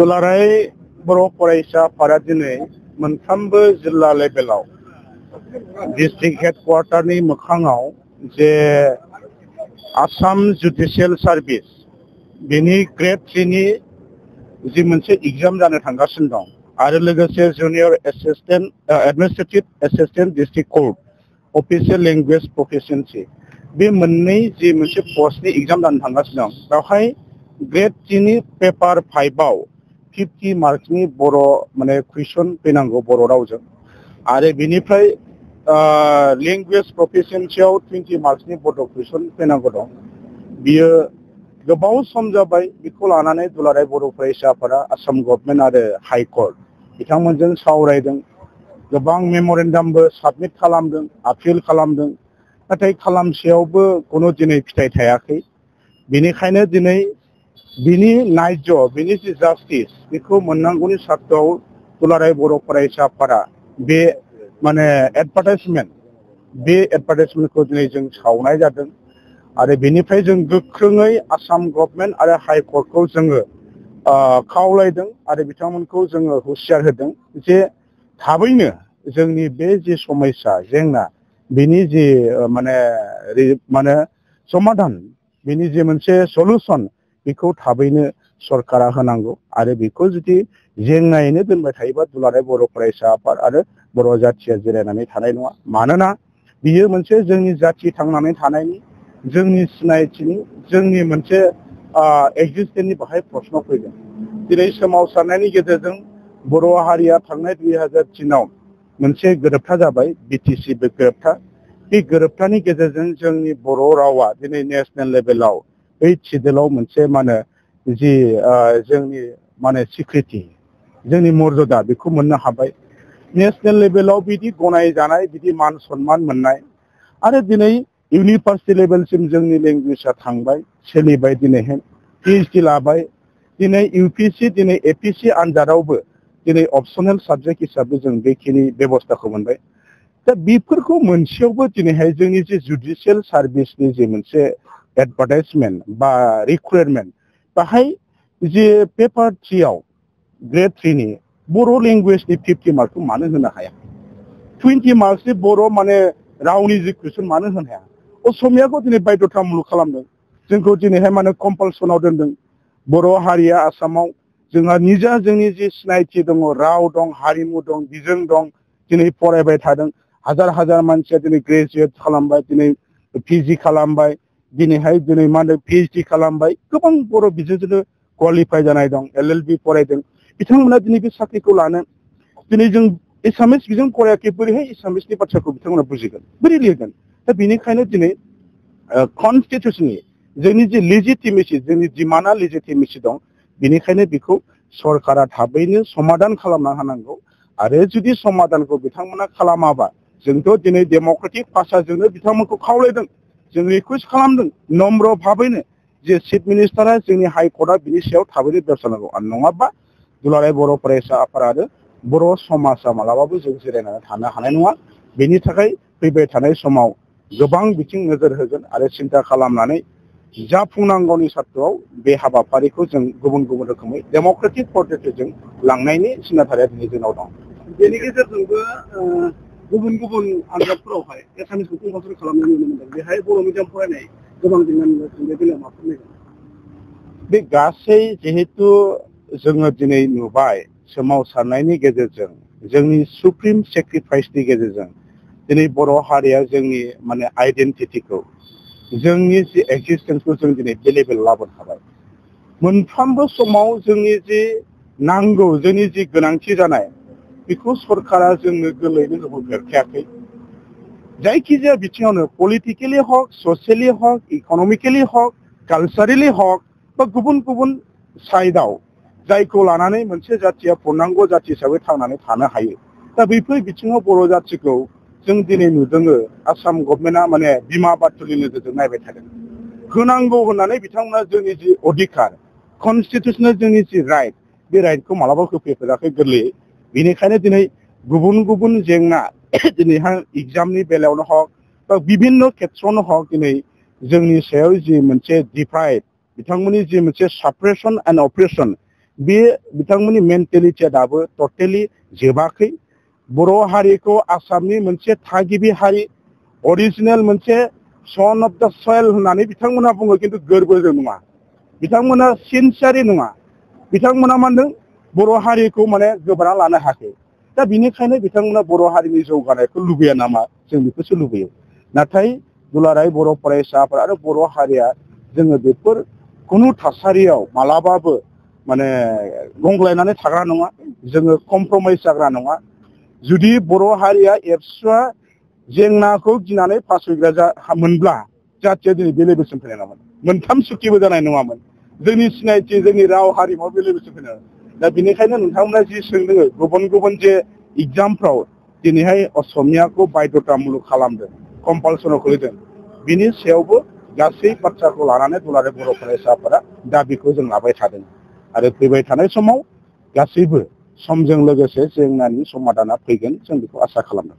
दुलाराय बर' फरायसाफोरा दिनै मोनफ्रोमबो जिल्ला लेभेलाव डिस्ट्रिक्ट हेडक्वार्टारनि मोखाङाव जे आसाम जुडिशियेल सार्भिस बेनि ग्रेड 3 नि जि मोनसे एग्जाम जानो थांगासिनो दं आरो लोगोसे junior administrative assistant district court official language proficiency बे मोननै जि मोनसे पस्टनि एग्जाम जानो थांगासिनो दं बेवहाय ग्रेड 3 नि पेपार 5 आव 50 मार्क्सनि बर' माने कुइसन फैनांगौ बर' रावजों आरो बिनिफ्राय लेंगुवेज प्रोफिशिएन्सियाव 20 मार्क्सनि बड' कुइसन फैनांगौ दं। बियो गोबाव सम जाबाय बेखौ लानानै दुलाराय बर' फरायसाफोरा आसाम गभर्नमेन्ट आरो हाइ कर्ट बिथांमोनजों सावरायदों, गोबां मेम'रेन्डामबो साबमिट खालामदों, आपिल खालामदों, नाथाय खालामसेयावबो कुनु दिनै फिथाइ थायाखै। बेनिखायनो दिनै बिनि नायज बिनि जि जास्टिस बेखौ मोननांगौनि सार्थआव दुलाराय बर' फरायसाफोरा बे माने एडभार्टाइजमेन्टखौ दिनै जों सावनाय जादों आरो बेनिफ्राय जों गोख्रोङै आसाम गभर्नमेन्ट आरो हाइ कर्टखौ जोङो खावलायदों आरो बिथांमोनखौ जोङो हुसियार होदों जे थाबैनो जोंनि बे जि समस्या जेंना बिनि जि माने समाधान बिनि जि मोनसे सलुसन बेखौ थाबैनो सरकारा होनांगौ आरो बेखौ जुदि जेंनायैनो दोनबाय थायोबा दुलाराय बर' फरायसा आफाद आरो बर' जाथिया जिरायनानै थानाय नङा। मानोना बियो मोनसे जोंनि जाथि थांनानै थानायनि जोंनि सिनायथिनि जोंनि मोनसे एक्जिस्टेन्सनि बाहाय प्रश्न फैदों। दिनै सोमावसारनायनि गेजेरजों बर' हारिया थांनाय 2003 आव मोनसे गोरोबथा जाबाय बिटिसि गोरोबथा। बे गोरोबथानि गेजेरजों जोंनि बर' रावा दिनै नेसनेल लेभेलाव 8 सिडिउलाव मोनसे जि जोंनि सिक्रिटि जोंनि मर्यादा बेखौ मोननो हाबाय। नेसनेल लेभेलाव बिदि गनायजानाय बिदि मान सन्मान मोननाय आरो दिनै इउनिभार्सिटि लेभेलसिम जोंनि लेंगुवेजआ थांबाय सोलिबाय। दिनैहाय PhD लाबाय। दिनै UPSC दिनै APSC आनजादावबो दिनै अपसनेल साबजेक्ट हिसाबै जों बेखिनि बेबस्थाखौ मोनबाय। दा बेफोरखौ मोनसेयावबो दिनैहाय जोंनि जि जुडिशियेल सार्भिसनि जि मोनसे एडभार्टाइजमेन्ट बा रिक्वायरमेन्ट बाहाय जि पेपार 3 आव ग्रेड 3 नि बर' लेंगुवेजनि 50 मार्कखौ मानो होनो हाया? 20 मार्क्सनि बर' रावनि जि कुइसन मानो होनो हाया? असमियाखौ दिनै बाध्यतामूलक खालामदों। जोंखौ दिनैहाय कम्पालसनाव दोनदों। बर' हारिया आसामाव जोंहा निजा जोंनि जि सिनायथि दङ, राव दं, हारिमु दं, बिजों दं, दिनै फरायबाय थादों। हाजार हाजार मानसिया दिनै ग्रेजुवेट खालामबाय, दिनै PG खालामबाय, दिनैहाय PhD खालामबाय। गोबां बर' बिजोंजोंनो क्वालिफाइ जानाय दं, LLB फरायदों। बिथांमोना दिनै बे साख्रिखौ लानो दिनै जों एसामिस बिजों फरायाखै, बोरैहाय एसामिसनि बाथ्राखौ बिथांमोना बुजिगोन, बोरै लिरगोन? दा बेनिखायनो दिनै कनस्टिटिउसननि जोंनि जि लेजिटिमेसि जोंनि डिमान्डआ लेजिटिमेसि दं। बेनिखायनो बेखौ सरकारा थाबैनो समाधान खालामना होनांगौ आरो जुदि समाधानखौ बिथांमोना खालामाबा जोंथ' दिनै डेम'क्रेटिक भाषाजोंनो बिथांमोनखौ खावलायदों, जों रिकुवेस्ट खालामदों नम्र भाबैनो जे चिफ मिनिस्टारा जोंनि हाइ कर्टआ बिनि सायाव थाबैनो बेबस्था नांगौ। आरो नङाबा दुलाराय बर' फरायसा आफाद आरो बर' समाजा मालाबाबो जों जिरायनानै थानो हानाय नङा। बेनि थाखाय फैबाय थानाय समाव गोबां बिथिं नोजोर होगोन आरो सिन्था खालामनानै जाफुंनांगौनि सार्थआव बे हाबाफारिखौ जों गुबुन गुबुन रोखोमै डेम'क्रेटिक पद्धतिजों लांनायनि सिन्नाधाराया दिनै जोंनाव दं। बेनि गेजेरजोंबो गुबुन गुबुन आनजादफोरावहाय एसामिसखौ कम्पालसरि खालामनाय नुनो मोनदों। बेहाय बर' मिडियाम फरायनाय गोबां जेंना नुगासिनो। बे बेलायाव मा फोरमायगोन? बे गासै जिहेतु जोङो दिनै नुबाय सोमावसारनायनि गेजेरजों जोंनि सुप्रिम सेक्रिफाइसनि गेजेरजों दिनै बर' हारिया जोंनि आइडेन्टिटिखौ जोंनि जि एक्जिस्टेन्सखौ जों दिनै बे लेभेलाव लाबोनो हाबाय। मोनफ्रोमबो समाव जोंनि जि नांगौ जोंनि जि गोनांथि जानाय बेखौ सरकारा जोंनो गोरलैयैनो होबोफेरखायाखै। जायखिजाया बिथिङावनो पलिटिकेलि हक, ससियेलि हक, इक'नमिकेलि हक, कालचारेलि हक बा गुबुन गुबुन साइडआव जायखौ लानानै मोनसे जाथिया पूर्णांग जाथि हिसाबै थांनानै थानो हायो। दा बैफोर बिथिङाव बर' जाथिखौ जों दिनै नुदोङो आसाम गभर्नमेन्टआ बिमा बाथुलनि नोजोरजों नायबाय थादों। होनांगौ होननानै बिथांमोना जोंनि जि अधिकार कनस्टिटिउसनेल जोंनि जि राइट बे राइटखौ मालाबा होफैफेराखै गोरलैयै। बेनिखायनो दिनै गुबुन गुबुन जेंना दिनैहाय एग्जामनि बेलायावनो हक बा बिभिन्न खेथ्रआवनो हक दिनै जोंनि सायाव जि मोनसे डिभाइड बिथांमोननि जि मोनसे साप्रेसन एन्ड अप्रेसन बे बिथांमोननि मेन्टेलिटिया दाबो टटेलि जोबाखै। बर' हारिखौ आसामनि मोनसे थागिबि हारि, अरिजिनेल मोनसे सन अफ द सयल होननानै बिथांमोना बुङो, खिन्थु गोरबोजों नङा। बिथांमोना सिनसियारि नङा। बिथांमोना मा होनदों बर' हारिखौ माने गोबाना लानो हायाखै। दा बिनिखायनो बिथांमोना बर' हारिनि जौगानायखौ लुबैया नामा, जों बेखौसो लुबैयो। नाथाय दुलाराय बर' फरायसाफोर आरो बर' हारिया जोङो बेफोर खुनु थासारियाव मालाबाबो माने गंग्लायनानै थाग्रा नङा, जोङो कमप्रमाइस जाग्रा नङा। जुदि बर' हारिया एबसुआ जेंनाखौ गिनानै फासयग्रा मोनब्ला जाथिया दिनै बे लेभेलसिम फैनाय नङामोन, मोनथाम सुखिबो जानाय नङामोन, जोंनि सिनायथि जोंनि राव हारिमुवा बे लेभेलसिम फैनाय नङामोन। दा बिनिखायनो नोंथांमोना जि सोंदों गुबुन गुबुन जे एग्जामफ्राव दिनैहाय असमियाखौ बायध'तामुलक खालामदों, कम्पालसनाव खोलैदों, बिनि सायावबो गासै बाथ्राखौ लानानै दुलाराय बर' फरायसाफोरा दाबिखौ जों लाबाय थादों। आरो फैबाय थानाय समाव गासैबो समजों लोगोसे जेंनानि समाधाना फैगोन, जों बेखौ आसा खालामदों।